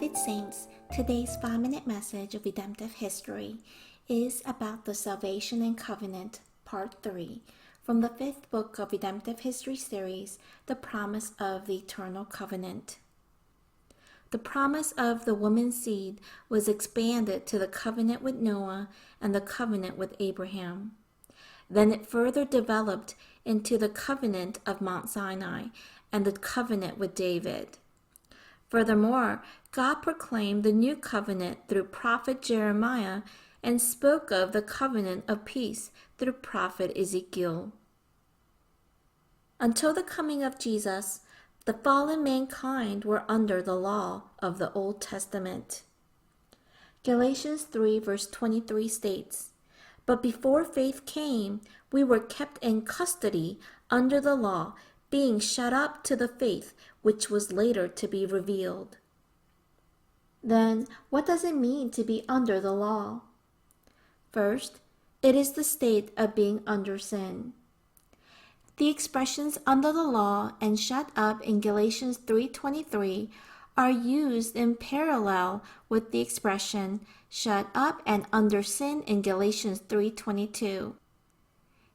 Beloved Saints, today's 5-minute message of redemptive history is about the Salvation and Covenant, Part 3, from the 5th book of Redemptive History series, The Promise of the Eternal Covenant. The promise of the woman's seed was expanded to the covenant with Noah and the covenant with Abraham. Then it further developed into the covenant of Mount Sinai and the covenant with David. Furthermore, God proclaimed the new covenant through prophet Jeremiah and spoke of the covenant of peace through prophet Ezekiel. Until the coming of Jesus, the fallen mankind were under the law of the Old Testament. Galatians 3 verse 23 states, "But before faith came, we were kept in custody under the law, being shut up to the faith which was later to be revealed." Then, what does it mean to be under the law? First, it is the state of being under sin. The expressions under the law and shut up in Galatians 3:23 are used in parallel with the expression shut up and under sin in Galatians 3:22.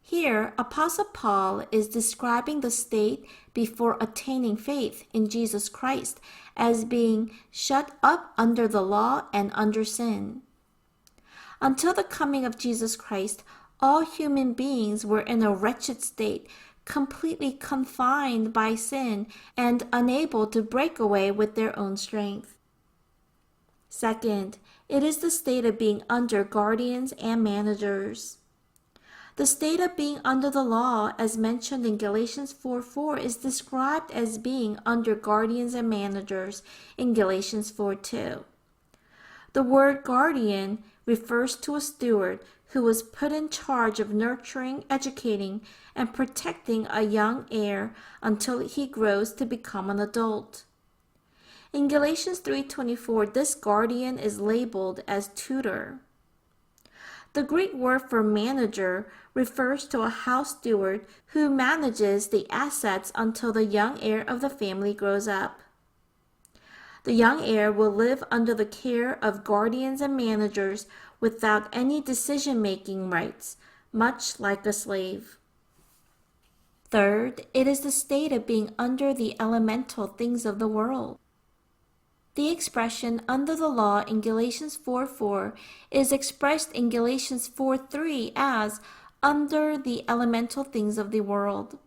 Here, Apostle Paul is describing the state before attaining faith in Jesus Christ as being shut up under the law and under sin. Until the coming of Jesus Christ, all human beings were in a wretched state, completely confined by sin and unable to break away with their own strength. Second, it is the state of being under guardians and managers. The state of being under the law, as mentioned in Galatians 4:4, is described as being under guardians and managers in Galatians 4:2. The word guardian refers to a steward who was put in charge of nurturing, educating, and protecting a young heir until he grows to become an adult. In Galatians 3:24, this guardian is labeled as tutor. The Greek word for manager refers to a house steward who manages the assets until the young heir of the family grows up. The young heir will live under the care of guardians and managers without any decision-making rights, much like a slave. Third, it is the state of being under the elemental things of the world. The expression under the law in Galatians 4:4 is expressed in Galatians 4:3 as under the elemental things of the world.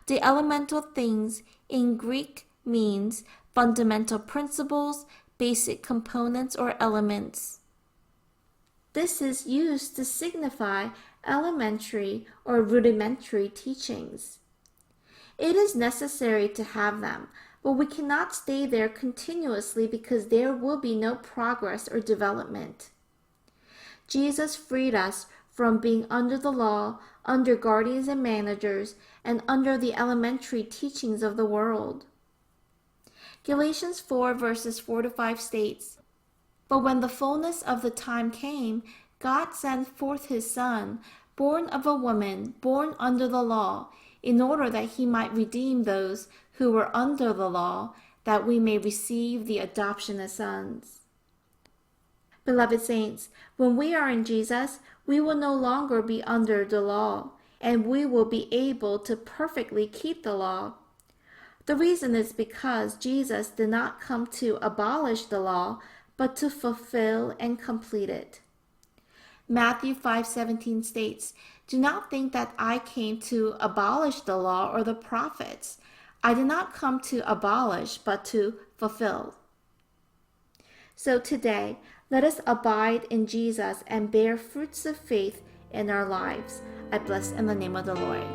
The elemental things in Greek means fundamental principles, basic components, or elements. This is used to signify elementary or rudimentary teachings. It is necessary to have them, but we cannot stay there continuously because there will be no progress or development. Jesus freed us from being under the law, under guardians and managers, and under the elementary teachings of the world. Galatians 4 verses 4-5 states, "But when the fullness of the time came, God sent forth his Son, born of a woman, born under the law, in order that he might redeem those who were under the law, that we may receive the adoption as sons." Beloved saints, when we are in Jesus, we will no longer be under the law, and we will be able to perfectly keep the law. The reason is because Jesus did not come to abolish the law, but to fulfill and complete it. Matthew 5:17 states, "Do not think that I came to abolish the law or the prophets. I did not come to abolish, but to fulfill." So today, let us abide in Jesus and bear fruits of faith in our lives. I bless in the name of the Lord.